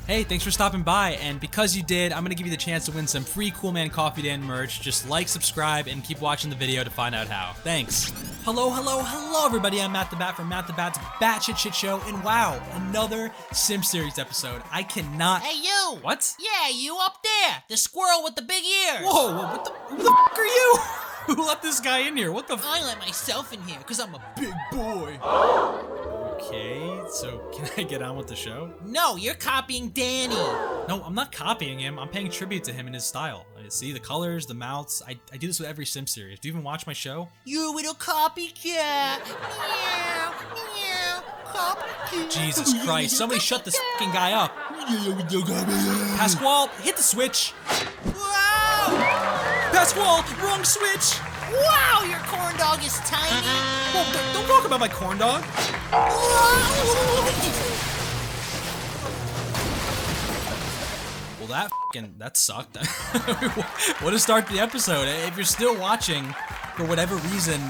Hey, thanks for stopping by, and because you did, I'm gonna give you the chance to win some free Coolman Coffeedan merch. Just like, subscribe, and keep watching the video to find out how. Thanks. Hello, everybody. I'm MattTheBat from MattTheBat's Batshit Shit Show, and wow, another Simp series episode. I cannot. Hey, you! What? Yeah, you up there! The squirrel with the big ears! Whoa, who the f are you? Who let this guy in here? What the f? I let myself in here, because I'm a big boy. Okay, so can I get on with the show? No, you're copying Danny. No, I'm not copying him. I'm paying tribute to him and his style. See the colors, the mouths. I do this with every Simp series. Do you even watch my show? You little copycat. Meow, meow, copycat. Jesus Christ, somebody shut this fucking guy up. Pasquale, hit the switch. Wow! Pasquale, wrong switch. Wow, your corn dog is tiny. Whoa, don't talk about my corn dog. Well, that sucked. What a start to the episode. If you're still watching, for whatever reason,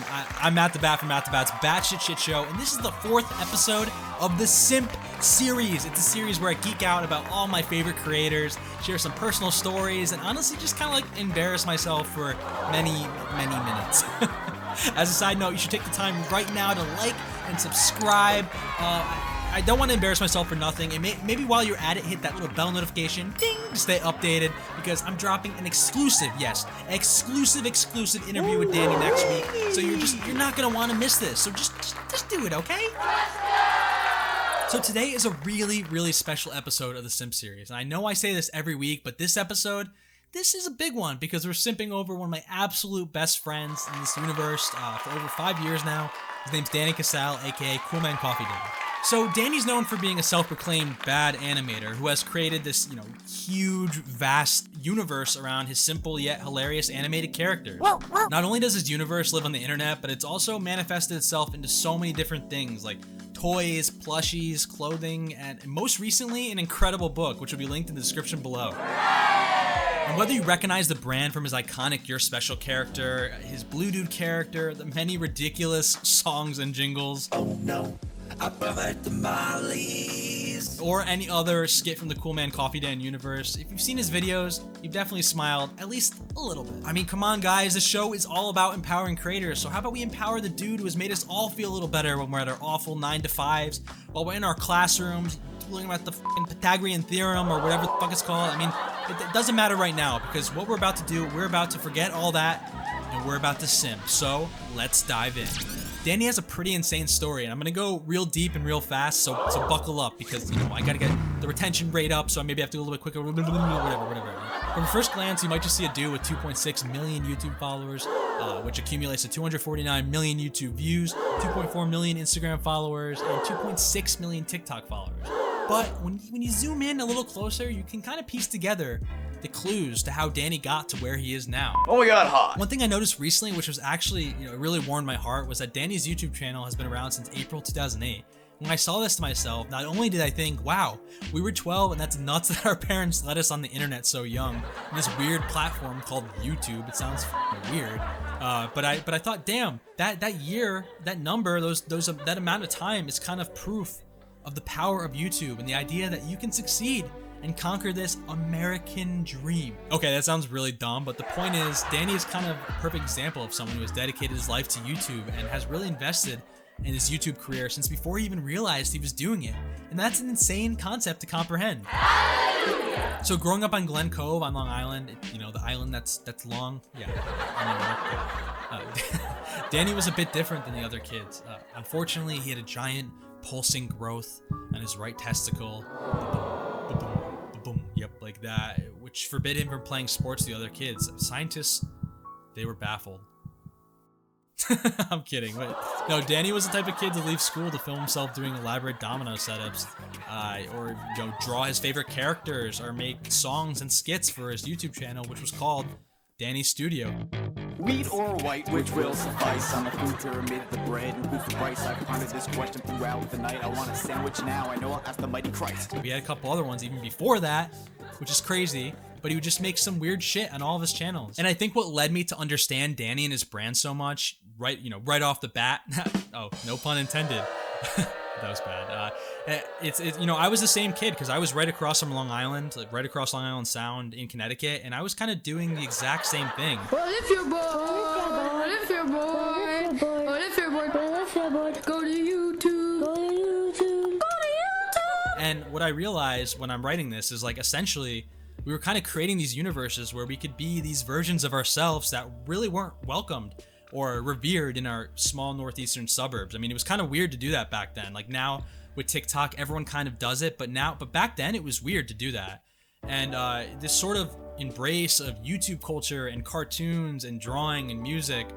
I'm MattTheBat from MattTheBat's Batshit Shit Show, and this is the 4th episode of the Simp series. It's a series where I geek out about all my favorite creators, share some personal stories, and honestly just kind of like embarrass myself for many minutes. As a side note, you should take the time right now to like and subscribe. I don't want to embarrass myself for nothing, and maybe while you're at it, hit that little bell notification, ding, to stay updated, because I'm dropping an exclusive interview with Danny next week. So you're not gonna want to miss this. So just do it, okay? So today is a really special episode of the Simp series, and I know I say this every week, but this episode, this is a big one because we're simping over one of my absolute best friends in this universe for over 5 years now. His name's Danny Casale, aka Coolman Coffeedan. So Danny's known for being a self-proclaimed bad animator who has created this, huge, vast universe around his simple yet hilarious animated characters. Not only does his universe live on the internet, but it's also manifested itself into so many different things like toys, plushies, clothing, and most recently, an incredible book, which will be linked in the description below. And whether you recognize the brand from his iconic Your Special character, his Blue Dude character, the many ridiculous songs and jingles, oh no, I prefer tamales, or any other skit from the Coolman Coffeedan universe, if you've seen his videos, you've definitely smiled at least a little bit. I mean, come on guys, the show is all about empowering creators, so how about we empower the dude who has made us all feel a little better when we're at our awful 9-to-5s, while we're in our classrooms, looking at the f***ing Pythagorean theorem or whatever the fuck it's called. I mean, it doesn't matter right now, because what we're about to do, we're about to forget all that, and we're about to simp. So, let's dive in. Danny has a pretty insane story, and I'm gonna go real deep and real fast, so buckle up, because, I gotta get the retention rate up, so I maybe have to go a little bit quicker, whatever. From first glance, you might just see a dude with 2.6 million YouTube followers, which accumulates to 249 million YouTube views, 2.4 million Instagram followers, and 2.6 million TikTok followers. But when you zoom in a little closer, you can kind of piece together the clues to how Danny got to where he is now. oh my god, hot. One thing I noticed recently, which was actually, it really warmed my heart, was that Danny's YouTube channel has been around since April 2008. When I saw this to myself, not only did I think, wow, we were 12 and that's nuts that our parents let us on the internet so young, in this weird platform called YouTube. It sounds weird. But I thought, damn, that year, that number, that amount of time is kind of proof of the power of YouTube and the idea that you can succeed and conquer this American dream. Okay, that sounds really dumb, but the point is, Danny is kind of a perfect example of someone who has dedicated his life to YouTube and has really invested in his YouTube career since before he even realized he was doing it. And that's an insane concept to comprehend. So growing up on Glen Cove on Long Island, the island that's long, yeah. Danny was a bit different than the other kids. Unfortunately, he had a giant pulsing growth on his right testicle. Boom, yep, like that, which forbid him from playing sports with the other kids. Scientists, they were baffled. I'm kidding. No, Danny was the type of kid to leave school to film himself doing elaborate domino setups, or draw his favorite characters, or make songs and skits for his YouTube channel, which was called Danny's Studio. Wheat or white, which will suffice? On the food pyramid, the bread and who's the price? I've pondered this question throughout the night. I want a sandwich now, I know I'll ask the mighty Christ. We had a couple other ones even before that, which is crazy, but he would just make some weird shit on all of his channels. And I think what led me to understand Danny and his brand so much, right off the bat, oh, no pun intended, That was bad. It's you know, I was the same kid because I was right across from Long Island, like right across Long Island Sound in Connecticut, and I was kind of doing the exact same thing. Well, if you're bored, go to YouTube. And what I realized when I'm writing this is like essentially we were kind of creating these universes where we could be these versions of ourselves that really weren't welcomed or revered in our small northeastern suburbs. I mean, it was kind of weird to do that back then. Like now with TikTok, everyone kind of does it, but back then it was weird to do that. And this sort of embrace of YouTube culture and cartoons and drawing and music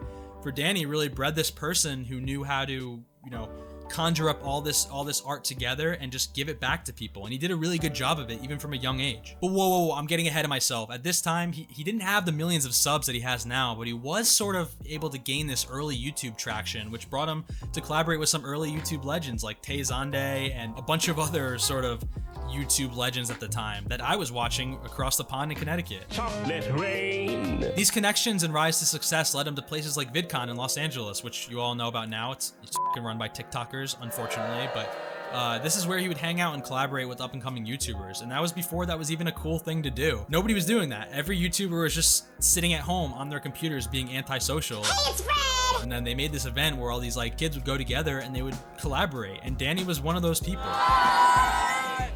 for Danny really bred this person who knew how to, you know, conjure up all this art together and just give it back to people, and he did a really good job of it even from a young age. But whoa, I'm getting ahead of myself. At this time he didn't have the millions of subs that he has now, but he was sort of able to gain this early YouTube traction, which brought him to collaborate with some early YouTube legends like Tighe and a bunch of other sort of YouTube legends at the time that I was watching across the pond in Connecticut. Chocolate rain. These connections and rise to success led him to places like VidCon in Los Angeles, which you all know about now. It's run by TikTokers, unfortunately, but this is where he would hang out and collaborate with up-and-coming YouTubers, and that was before that was even a cool thing to do. Nobody was doing that. Every YouTuber was just sitting at home on their computers being antisocial. Hey, it's Red! And then they made this event where all these like kids would go together and they would collaborate, and Danny was one of those people.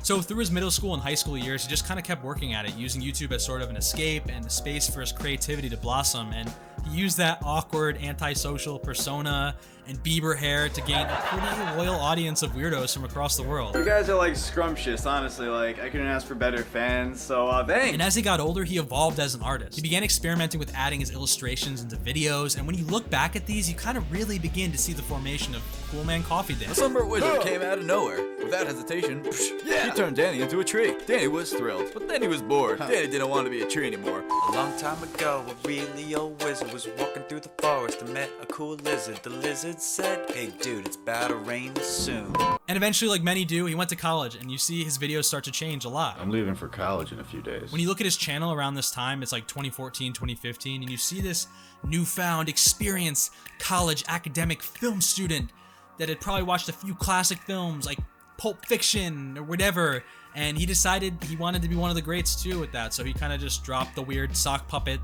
So through his middle school and high school years, he just kind of kept working at it, using YouTube as sort of an escape and a space for his creativity to blossom, and he used that awkward antisocial persona and Bieber hair to gain a pretty loyal audience of weirdos from across the world. You guys are like scrumptious, honestly. Like, I couldn't ask for better fans, so thanks. And as he got older, he evolved as an artist. He began experimenting with adding his illustrations into videos, and when you look back at these, you kind of really begin to see the formation of Coolman Coffeedan. A sunburnt wizard came out of nowhere. Without hesitation, he turned Danny into a tree. Danny was thrilled, but then he was bored. Danny didn't want to be a tree anymore. A long time ago, a really old wizard was walking through the forest and met a cool lizard. The lizard said, "Hey dude, it's about to rain soon." And eventually, like many do, he went to college, and you see his videos start to change a lot. I'm leaving for college in a few days. When you look at his channel around this time, it's like 2014, 2015, and you see this newfound experienced college academic film student that had probably watched a few classic films like Pulp Fiction or whatever, and he decided he wanted to be one of the greats too with that, so he kind of just dropped the weird sock puppet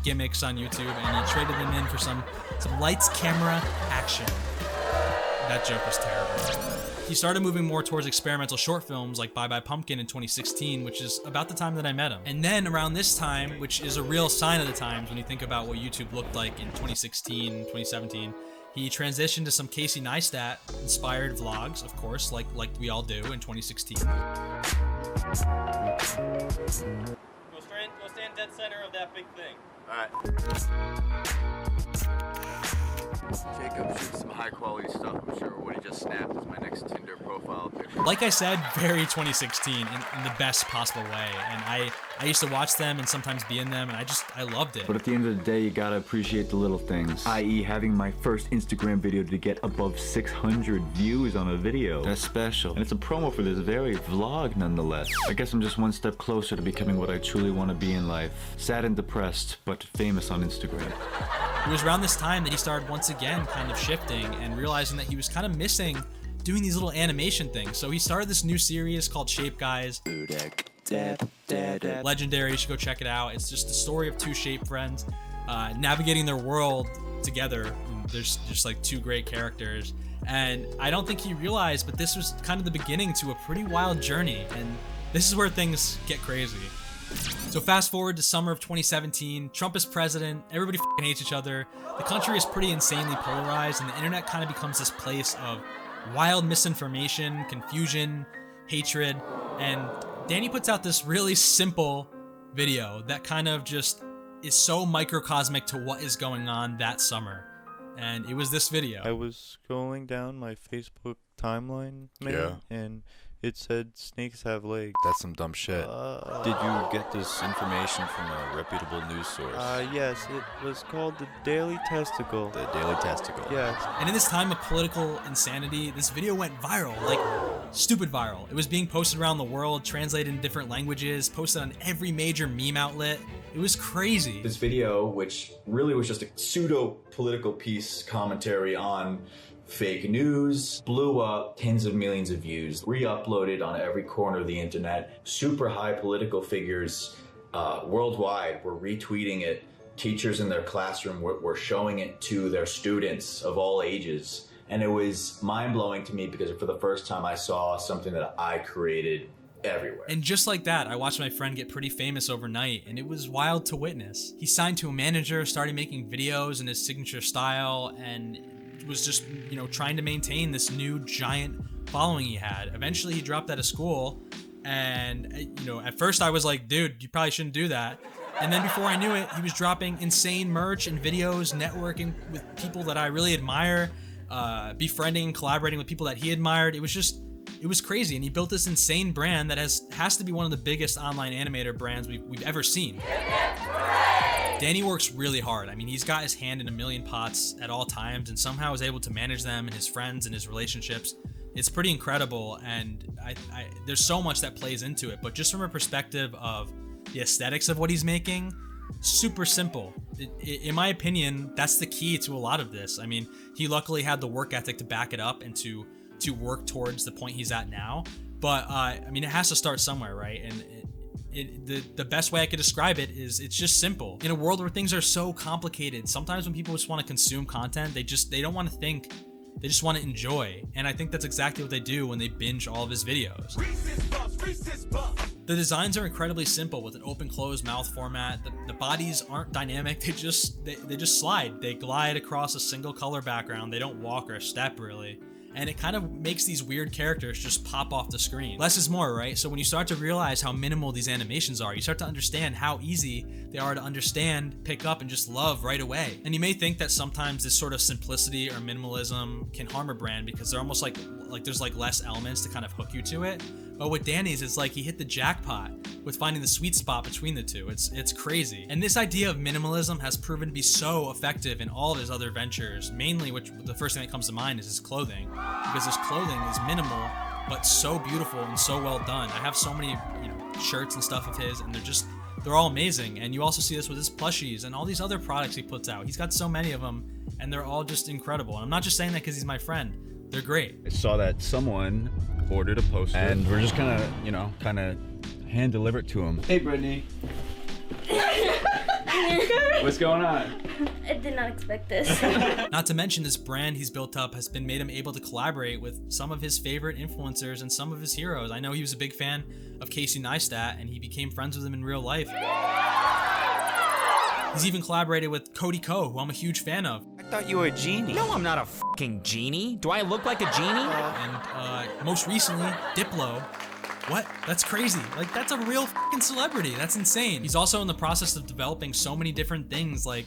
gimmicks on YouTube and he traded them in for some lights, camera, action. That joke was terrible. He started moving more towards experimental short films like Bye Bye Pumpkin in 2016, which is about the time that I met him. And then around this time, which is a real sign of the times when you think about what YouTube looked like in 2016, 2017, he transitioned to some Casey Neistat inspired vlogs, of course, like we all do in 2016. Go stand dead center of that big thing. Alright. Jacob shoots some high quality stuff, I'm sure. What he just snapped is my next Tinder profile picture. Like I said, very 2016 in the best possible way. And I used to watch them and sometimes be in them, and I loved it. But at the end of the day, you gotta appreciate the little things. I.e. having my first Instagram video to get above 600 views on a video. That's special. And it's a promo for this very vlog nonetheless. I guess I'm just one step closer to becoming what I truly want to be in life. Sad and depressed, but famous on Instagram. It was around this time that he started once again kind of shifting and realizing that he was kind of missing doing these little animation things. So he started this new series called Shape Guys. Legendary, you should go check it out. It's just the story of two shape friends navigating their world together. There's just like two great characters. And I don't think he realized, but this was kind of the beginning to a pretty wild journey. And this is where things get crazy. So fast forward to summer of 2017, Trump is president, everybody f***ing hates each other, the country is pretty insanely polarized, and the internet kind of becomes this place of wild misinformation, confusion, hatred, and Danny puts out this really simple video that kind of just is so microcosmic to what is going on that summer. And it was this video. I was scrolling down my Facebook timeline, man, and it said snakes have legs. That's some dumb shit. Did you get this information from a reputable news source? Yes, it was called the Daily Testicle. The Daily Testicle. Yes. And in this time of political insanity, this video went viral, like stupid viral. It was being posted around the world, translated in different languages, posted on every major meme outlet. It was crazy. This video, which really was just a pseudo-political piece commentary on fake news, blew up, tens of millions of views, re-uploaded on every corner of the internet. Super high political figures worldwide were retweeting it. Teachers in their classroom were showing it to their students of all ages. And it was mind-blowing to me because for the first time I saw something that I created everywhere. And just like that, I watched my friend get pretty famous overnight, and it was wild to witness. He signed to a manager, started making videos in his signature style, and was just, you know, trying to maintain this new giant following he had. Eventually he dropped out of school, and you know, at first I was like, dude, you probably shouldn't do that. And then before I knew it, he was dropping insane merch and videos, networking with people that I really admire, befriending and collaborating with people that he admired. It was crazy, and he built this insane brand that has to be one of the biggest online animator brands we've ever seen. Danny works really hard. I mean, he's got his hand in a million pots at all times, and somehow is able to manage them and his friends and his relationships. It's pretty incredible, and there's so much that plays into it. But just from a perspective of the aesthetics of what he's making, super simple. In my opinion, that's the key to a lot of this. I mean, he luckily had the work ethic to back it up and to work towards the point he's at now. But I mean, it has to start somewhere, right? And the best way I could describe it is it's just simple. In a world where things are so complicated, sometimes when people just want to consume content, they don't want to think, they just want to enjoy. And I think that's exactly what they do when they binge all of his videos. The designs are incredibly simple with an open-closed mouth format. The bodies aren't dynamic, they just slide. They glide across a single color background. They don't walk or step really. And it kind of makes these weird characters just pop off the screen. Less is more, right? So when you start to realize how minimal these animations are, you start to understand how easy they are to understand, pick up, and just love right away. And you may think that sometimes this sort of simplicity or minimalism can harm a brand because they're almost like there's like less elements to kind of hook you to it. But with Danny's, it's like he hit the jackpot with finding the sweet spot between the two. It's crazy. And this idea of minimalism has proven to be so effective in all of his other ventures, mainly the first thing that comes to mind is his clothing, because his clothing is minimal but so beautiful and so well done. I have so many, shirts and stuff of his, and they're all amazing. And you also see this with his plushies and all these other products he puts out. He's got so many of them, and they're all just incredible. And I'm not just saying that because he's my friend. They're great. I saw that someone ordered a poster, and we're just kind of hand deliver it to him. Hey, Brittany. What's going on? I did not expect this. Not to mention this brand he's built up has made him able to collaborate with some of his favorite influencers and some of his heroes. I know he was a big fan of Casey Neistat, and he became friends with him in real life. He's even collaborated with Cody Ko, who I'm a huge fan of. I thought you were a genie. No, I'm not a fucking genie. Do I look like a genie? And most recently, Diplo. What? That's crazy. Like, that's a real fucking celebrity. That's insane. He's also in the process of developing so many different things like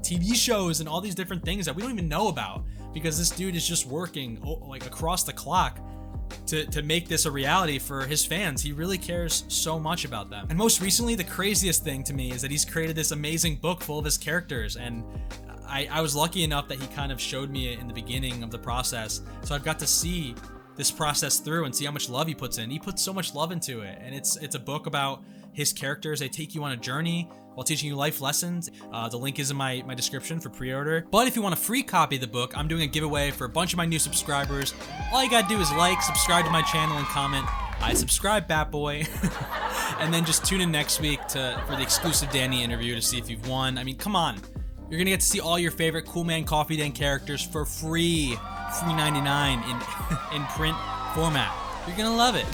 TV shows and all these different things that we don't even know about, because this dude is just working like across the clock to make this a reality for his fans. He really cares so much about them. And most recently, the craziest thing to me is that he's created this amazing book full of his characters, and I was lucky enough that he kind of showed me it in the beginning of the process, so I've got to see this process through and see how much love he puts in. He puts so much love into it, and it's a book about his characters. They take you on a journey while teaching you life lessons. The link is in my description for pre-order. But if you want a free copy of the book, I'm doing a giveaway for a bunch of my new subscribers. All you gotta do is like, subscribe to my channel, and comment, "I subscribe, Bat Boy." And then just tune in next week for the exclusive Danny interview to see if you've won. I mean, come on. You're gonna get to see all your favorite Coolman Coffeedan characters for free. $3.99 in print format. You're gonna love it.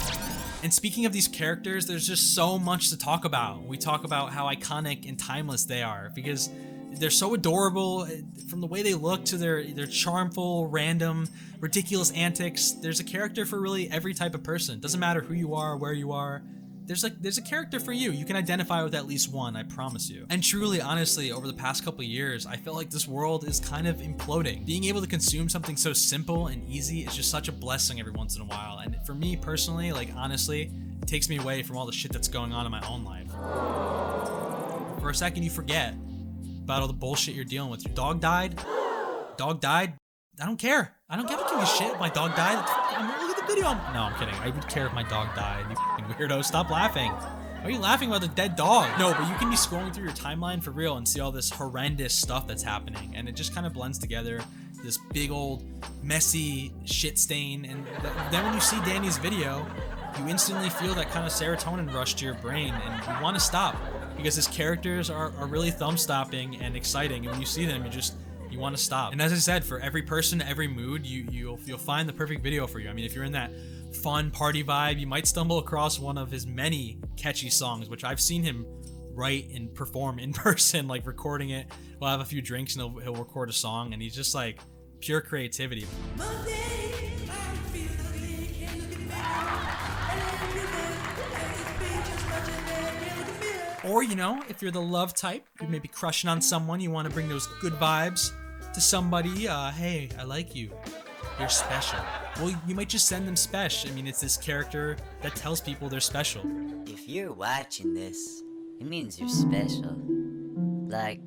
And speaking of these characters, there's just so much to talk about. We talk about how iconic and timeless they are because they're so adorable, from the way they look to their charmful, random, ridiculous antics. There's a character for really every type of person. Doesn't matter who you are, where you are. There's a character for you. You can identify with at least one, I promise you. And truly, honestly, over the past couple of years, I feel like this world is kind of imploding. Being able to consume something so simple and easy is just such a blessing every once in a while. And for me personally, like honestly, it takes me away from all the shit that's going on in my own life. For a second, you forget about all the bullshit you're dealing with. Your dog died? Dog died? I don't care. I don't give a shit if my dog died. Look at the video. No, I'm kidding. I would care if my dog died. You fucking weirdo. Stop laughing. Why are you laughing about the dead dog? No, but you can be scrolling through your timeline for real and see all this horrendous stuff that's happening, and it just kind of blends together. this big old messy shit stain. And then when you see Danny's video, you instantly feel that kind of serotonin rush to your brain, and you want to stop because his characters are really thumb-stopping and exciting. And when you see them, you want to stop. And as I said, for every person, every mood, you'll find the perfect video for you. I mean, if you're in that fun party vibe, you might stumble across one of his many catchy songs, which I've seen him write and perform in person, like recording it. We'll have a few drinks and he'll record a song, and he's just like pure creativity. Or, you know, if you're the love type, you're maybe crushing on someone, you want to bring those good vibes to somebody. Hey, I like you. You're special. Well, you might just send them special. I mean, it's this character that tells people they're special. If you're watching this, it means you're special. Like,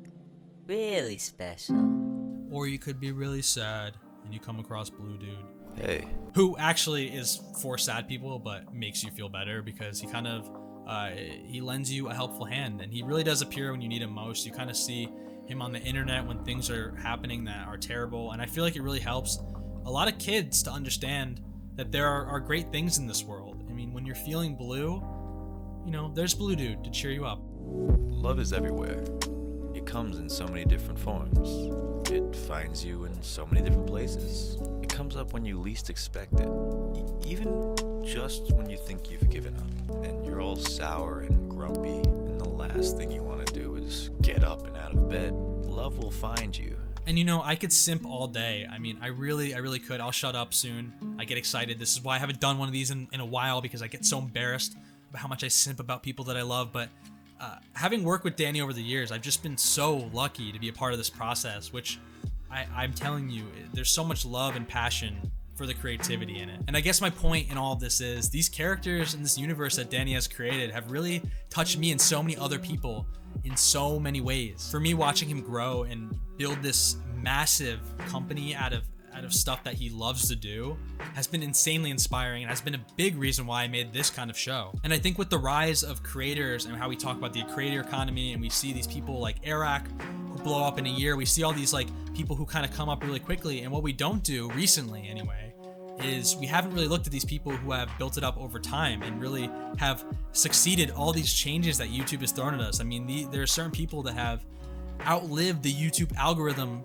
really special. Or you could be really sad and you come across Blue Dude. Hey. Who actually is for sad people, but makes you feel better because he kind of he lends you a helpful hand, and he really does appear when you need him most. You kind of see him on the internet when things are happening that are terrible, and I feel like it really helps a lot of kids to understand that there are great things in this world. I mean, when you're feeling blue, you know, there's Blue Dude to cheer you up. Love is everywhere. It comes in so many different forms. It finds you in so many different places. It comes up when you least expect it. Even just when you think you've given up and you're all sour and grumpy, and the last thing you want to do is get up and out of bed, love will find you. And you know, I could simp all day. I mean, I really could. I'll shut up soon. I get excited. This is why I haven't done one of these in a while, because I get so embarrassed about how much I simp about people that I love. But having worked with Danny over the years, I've just been so lucky to be a part of this process, which I'm telling you, there's so much love and passion for the creativity in it. And I guess my point in all of this is these characters in this universe that Danny has created have really touched me and so many other people in so many ways. For me, watching him grow and build this massive company out of stuff that he loves to do has been insanely inspiring, and has been a big reason why I made this kind of show. And I think with the rise of creators and how we talk about the creator economy, and we see these people like Eric who blow up in a year, we see all these like people who kind of come up really quickly, and what we don't do recently anyway is we haven't really looked at these people who have built it up over time and really have succeeded all these changes that YouTube has thrown at us. I mean, there are certain people that have outlived the YouTube algorithm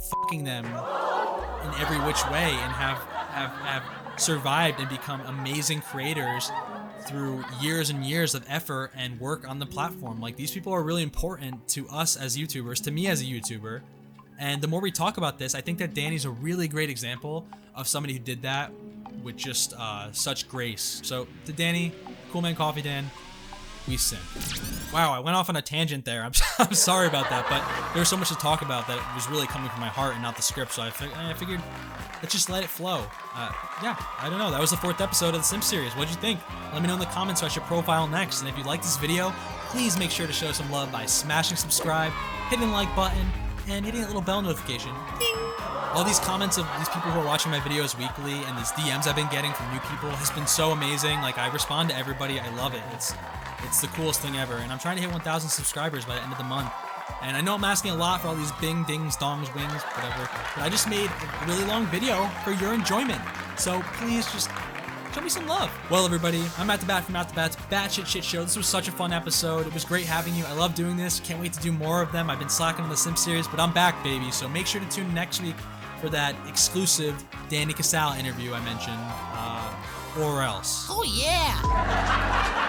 fucking them in every which way, and have survived and become amazing creators through years and years of effort and work on the platform. Like, these people are really important to us as YouTubers, to me as a YouTuber. And the more we talk about this, I think that Danny's a really great example of somebody who did that with just such grace. So to Danny, Coolman Coffeedan, we simp. Wow, I went off on a tangent there. I'm sorry about that, but there was so much to talk about that it was really coming from my heart and not the script. So I figured let's just let it flow. Yeah, I don't know. That was the 4th episode of the Simp series. What'd you think? Let me know in the comments so I should profile next. And if you like this video, please make sure to show some love by smashing subscribe, hitting the like button, and hitting that little bell notification. Ding! All these comments of these people who are watching my videos weekly and these DMs I've been getting from new people has been so amazing. Like, I respond to everybody. I love it. It's the coolest thing ever. And I'm trying to hit 1,000 subscribers by the end of the month. And I know I'm asking a lot for all these bing, dings, dongs, wings, whatever. But I just made a really long video for your enjoyment. So please just show me some love. Well, everybody, I'm MattTheBat from MattTheBat's Batshit Shit Show. This was such a fun episode. It was great having you. I love doing this. Can't wait to do more of them. I've been slacking on the Simp series, but I'm back, baby. So make sure to tune in next week for that exclusive Danny Casale interview I mentioned, or else. Oh, yeah.